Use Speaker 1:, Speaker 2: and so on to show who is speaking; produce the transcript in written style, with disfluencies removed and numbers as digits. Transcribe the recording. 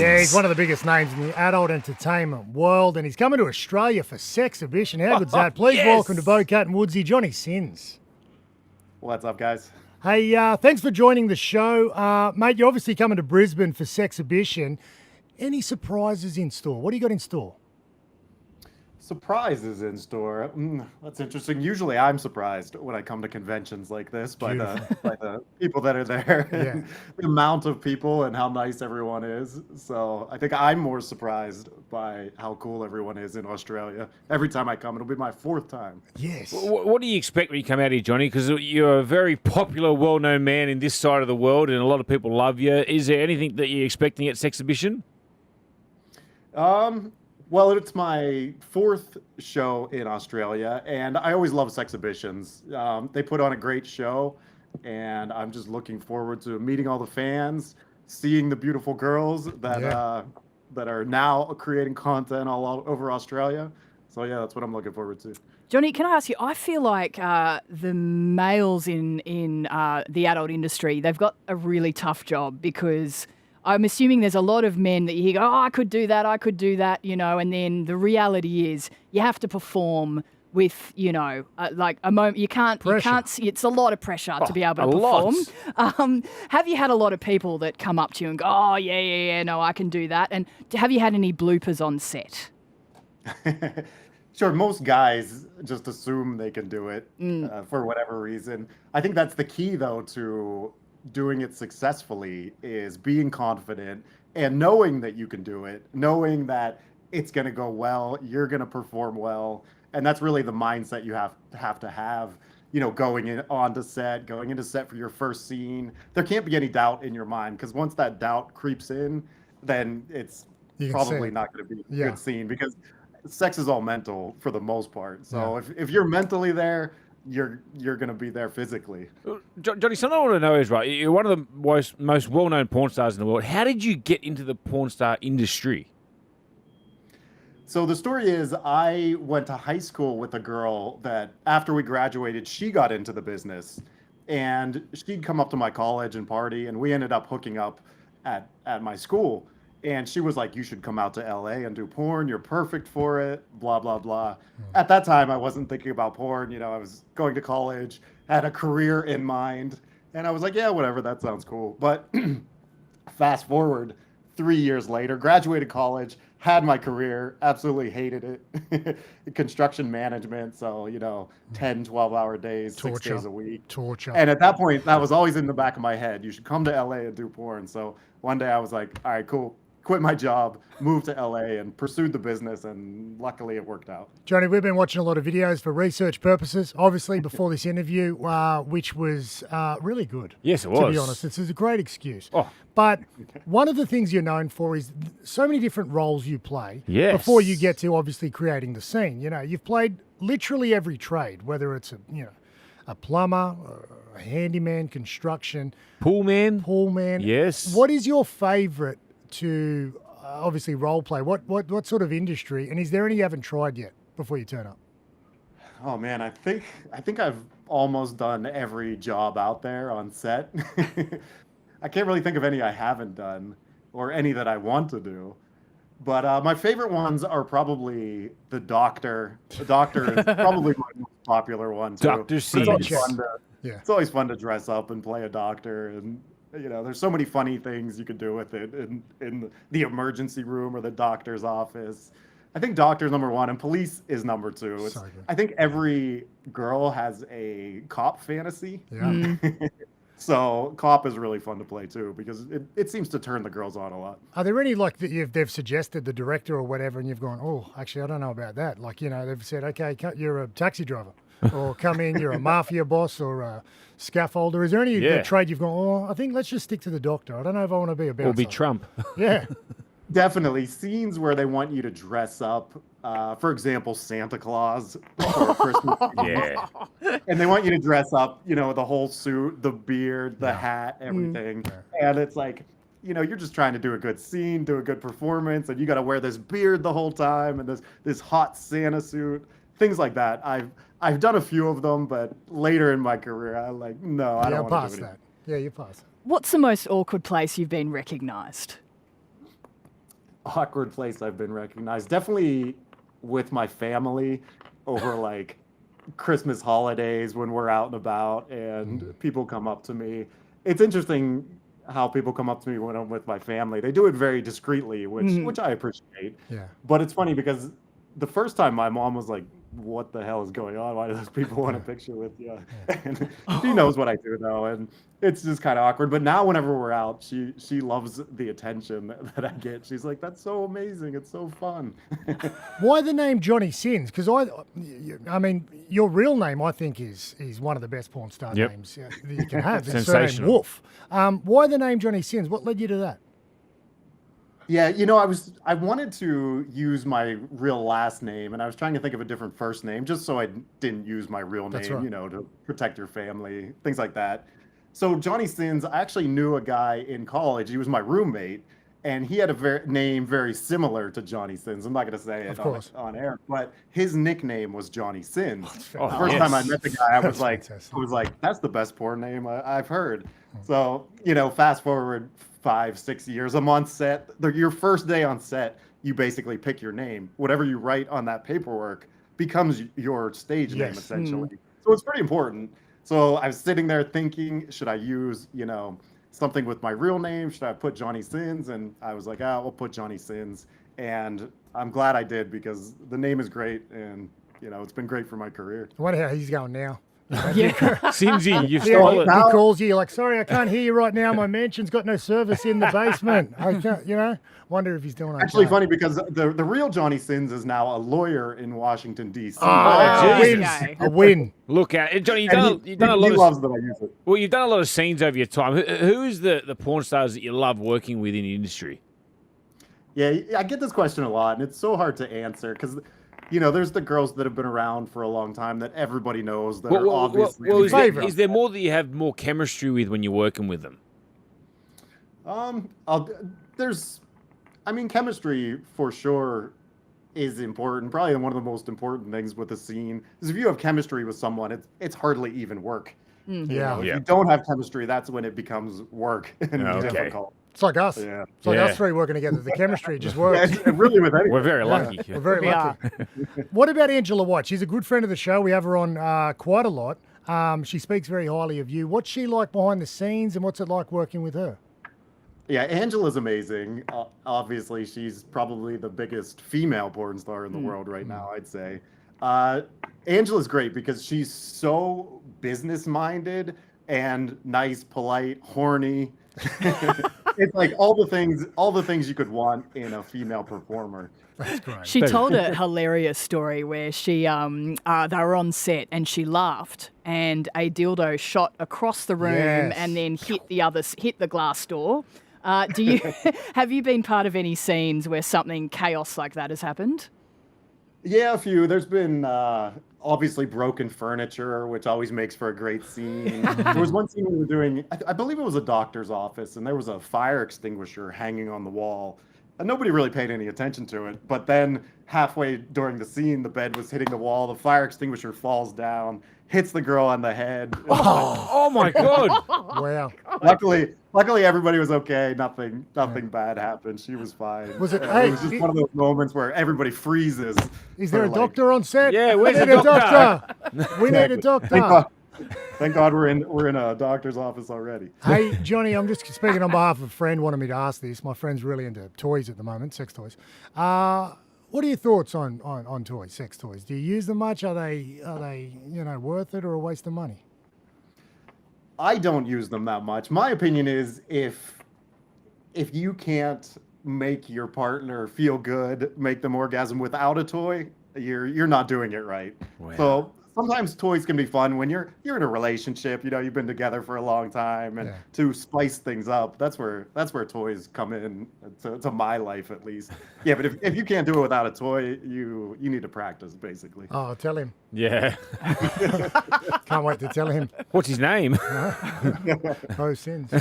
Speaker 1: Yeah, he's one of the biggest names in the adult entertainment world, and he's coming to Australia for Sexhibition. How good's that? Please welcome to Bocat and Woodsy, Johnny Sins.
Speaker 2: What's up, guys?
Speaker 1: Hey, thanks for joining the show. Mate, you're obviously coming to Brisbane for Sexhibition. Any surprises in store? What do you got in store?
Speaker 2: Surprises in store. That's interesting. Usually I'm surprised when I come to conventions like this by the people that are there, and the amount of people and how nice everyone is. So I think I'm more surprised by how cool everyone is in Australia. Every time I come, it'll be my fourth time.
Speaker 1: Yes.
Speaker 3: What do you expect when you come out here, Johnny? Because you're a very popular, well-known man in this side of the world, and a lot of people love you. Is there anything that you're expecting at Sexhibition?
Speaker 2: Well, it's my fourth show in Australia, and I always love Sexhibitions. They put on a great show, and I'm just looking forward to meeting all the fans, seeing the beautiful girls that that are now creating content all over Australia. So yeah, that's what I'm looking forward to.
Speaker 4: Johnny, can I ask you, I feel like the males in the adult industry, they've got a really tough job because I'm assuming there's a lot of men that you hear go, oh, I could do that, you know, and then the reality is you have to perform with, you know, like a moment. You can't, it's a lot of pressure to be able to perform. Have you had a lot of people that come up to you and go, oh, yeah, no, I can do that? And have you had any bloopers on set?
Speaker 2: Sure, most guys just assume they can do it for whatever reason. I think that's the key, though, to doing it successfully is being confident and knowing that you can do it, knowing that it's going to go well, you're going to perform well. And that's really the mindset you have to have, you know, going into set for your first scene. There can't be any doubt in your mind, because once that doubt creeps in, then it's probably not going to be a good scene, because sex is all mental for the most part. So if you're mentally there, you're going to be there physically.
Speaker 3: Johnny, something I want to know is, right, you're one of the most well-known porn stars in the world. How did you get into the porn star industry?
Speaker 2: So the story is, I went to high school with a girl that after we graduated, she got into the business, and she'd come up to my college and party, and we ended up hooking up at my school. And she was like, you should come out to LA and do porn. You're perfect for it, blah, blah, blah. At that time, I wasn't thinking about porn. You know, I was going to college, had a career in mind. And I was like, yeah, whatever, that sounds cool. But fast forward 3 years later, graduated college, had my career, absolutely hated it. Construction management. So, you know, 10, 12-hour days, 6 days a week.
Speaker 1: Torture.
Speaker 2: And at that point, that was always in the back of my head. You should come to LA and do porn. So one day I was like, all right, cool. Quit my job, moved to LA, and pursued the business, and luckily it worked out.
Speaker 1: Johnny, we've been watching a lot of videos for research purposes, obviously, before this interview, which was really good.
Speaker 3: Yes, it was.
Speaker 1: To be honest, it's a great excuse. But one of the things you're known for is so many different roles you play before you get to obviously creating the scene. You know, you've played literally every trade, whether it's a plumber, a handyman, construction,
Speaker 3: pool man.
Speaker 1: Yes. What is your favourite to obviously role play? What sort of industry, and is there any you haven't tried yet before you turn up?
Speaker 2: Oh man, I think I've almost done every job out there on set. I can't really think of any I haven't done or any that I want to do. But my favorite ones are probably the doctor. The doctor is probably my most popular one too.
Speaker 3: Dr. Seuss.
Speaker 2: It's always fun to dress up and play a doctor, and you know, there's so many funny things you could do with it in the emergency room or the doctor's office. I think doctor's number one, and police is number two. I think every girl has a cop fantasy.
Speaker 1: Yeah.
Speaker 2: So cop is really fun to play too, because it seems to turn the girls on a lot.
Speaker 1: Are there any like that they've suggested, the director or whatever, and you've gone, oh, actually, I don't know about that. Like, you know, they've said, okay, you're a taxi driver. Or come in, you're a mafia boss or a scaffolder. Is there any trade you've gone, oh, I think let's just stick to the doctor. I don't know if I want to be a bouncer.
Speaker 3: Or be Trump.
Speaker 1: Yeah.
Speaker 2: Definitely. Scenes where they want you to dress up. For example, Santa Claus for Christmas. And they want you to dress up, you know, the whole suit, the beard, the hat, everything. And it's like, you know, you're just trying to do a good scene, do a good performance, and you got to wear this beard the whole time and this hot Santa suit. Things like that. I've done a few of them, but later in my career, I'm like, no, I don't want to do it.
Speaker 1: Yeah, you pass that.
Speaker 4: What's the most awkward place you've been recognised?
Speaker 2: awkward place I've been recognized. Definitely with my family over like Christmas holidays when we're out and about and people come up to me. It's interesting how people come up to me when I'm with my family. They do it very discreetly, which I appreciate.
Speaker 1: Yeah.
Speaker 2: But it's funny because the first time my mom was like, "What the hell is going on? Why do those people want a picture with you?" And she knows what I do though, and it's just kind of awkward. But now whenever we're out, she loves the attention that I get. She's like, "That's so amazing. It's so fun."
Speaker 1: Why the name Johnny Sins? Because I mean, your real name I think is one of the best porn star names that you can have. It's surname
Speaker 3: Sensational.
Speaker 1: Wolf. Why the name Johnny Sins? What led you to that?
Speaker 2: Yeah, I wanted to use my real last name, and I was trying to think of a different first name just so I didn't use my real
Speaker 1: That's
Speaker 2: name,
Speaker 1: right.
Speaker 2: to protect your family, things like that. So Johnny Sins, I actually knew a guy in college. He was my roommate, and he had a name very similar to Johnny Sins. I'm not going to say
Speaker 1: Of
Speaker 2: it
Speaker 1: course.
Speaker 2: on air, but his nickname was Johnny Sins.
Speaker 3: Oh,
Speaker 2: The first time I met the guy,
Speaker 1: That's fantastic.
Speaker 2: I was like, that's the best porn name I've heard. So, fast forward 5-6 years, I'm on set. Your first day on set, you basically pick your name. Whatever you write on that paperwork becomes your stage name,
Speaker 1: Yes.
Speaker 2: essentially. So it's pretty important. So I was sitting there thinking, should I use, something with my real name? Should I put Johnny Sins? And I was like, we'll put Johnny Sins. And I'm glad I did because the name is great and, it's been great for my career.
Speaker 1: I wonder how he's going now.
Speaker 3: Sinsy, you've
Speaker 1: Yeah,
Speaker 3: stolen
Speaker 1: he
Speaker 3: it.
Speaker 1: calls you, you're like, sorry, I can't hear you right now. My mansion's got no service in the basement. I can't, wonder if he's doing okay.
Speaker 2: Actually funny because the real Johnny Sins is now a lawyer in Washington, D.C.
Speaker 1: Oh,
Speaker 3: Jesus.
Speaker 1: a win.
Speaker 3: Look at it, Johnny.
Speaker 2: And
Speaker 3: You've done a lot
Speaker 2: he
Speaker 3: of
Speaker 2: loves that I use it.
Speaker 3: well. You've done a lot of scenes over your time. Who is the porn stars that you love working with in the industry?
Speaker 2: Yeah, I get this question a lot, and it's so hard to answer because, there's the girls that have been around for a long time that everybody knows that are obviously.
Speaker 3: Is there more that you have more chemistry with when you're working with them?
Speaker 2: Chemistry for sure is important. Probably one of the most important things with a scene is if you have chemistry with someone, it's hardly even work.
Speaker 1: Yeah.
Speaker 2: If you don't have chemistry, that's when it becomes work and
Speaker 3: Okay.
Speaker 2: difficult.
Speaker 1: It's like us.
Speaker 2: Yeah.
Speaker 1: It's like
Speaker 3: Yeah.
Speaker 1: us three working together. The chemistry just works.
Speaker 2: And really with anything.
Speaker 3: We're very lucky.
Speaker 1: We're very
Speaker 4: We
Speaker 1: lucky. What about Angela White? She's a good friend of the show. We have her on quite a lot. She speaks very highly of you. What's she like behind the scenes, and what's it like working with her?
Speaker 2: Yeah, Angela's amazing. Obviously, she's probably the biggest female porn star in the world right now, I'd say. Angela's great because she's so business-minded and nice, polite, horny. It's like all the things you could want in a female performer.
Speaker 1: That's great.
Speaker 4: She told a hilarious story where they were on set and she laughed and a dildo shot across the room
Speaker 1: Yes.
Speaker 4: and then hit the glass door. Have you been part of any scenes where something chaos like that has happened?
Speaker 2: Yeah, a few. There's been obviously broken furniture, which always makes for a great scene. There was one scene we were doing, I believe it was a doctor's office, and there was a fire extinguisher hanging on the wall. And nobody really paid any attention to it. But then halfway during the scene, the bed was hitting the wall, the fire extinguisher falls down, hits the girl on the head.
Speaker 3: Oh my God!
Speaker 1: Wow.
Speaker 2: Luckily, everybody was okay. Nothing bad happened. She was fine.
Speaker 1: Was it-
Speaker 2: It
Speaker 1: hey,
Speaker 2: was just one of those moments where everybody freezes.
Speaker 1: Is there a
Speaker 2: for, like,
Speaker 1: doctor on set?
Speaker 3: Yeah, where's
Speaker 1: we
Speaker 3: the
Speaker 1: need a
Speaker 3: doctor?
Speaker 1: doctor. We need a doctor.
Speaker 2: Thank God we're in a doctor's office already.
Speaker 1: Hey, Johnny, I'm just speaking on behalf of a friend wanted me to ask this. My friend's really into toys at the moment, sex toys. What are your thoughts on toys, sex toys? Do you use them much? Are they worth it or a waste of money?
Speaker 2: I don't use them that much. My opinion is if you can't make your partner feel good, make them orgasm without a toy, you're not doing it right.
Speaker 3: Wow.
Speaker 2: So sometimes toys can be fun when you're in a relationship, you've been together for a long time, and
Speaker 1: Yeah.
Speaker 2: to spice things up, that's where toys come in to my life at least. Yeah, but if you can't do it without a toy, you need to practice basically.
Speaker 1: Oh, tell him.
Speaker 3: Yeah.
Speaker 1: Can't wait to tell him.
Speaker 3: What's his name?
Speaker 1: Oh, sins.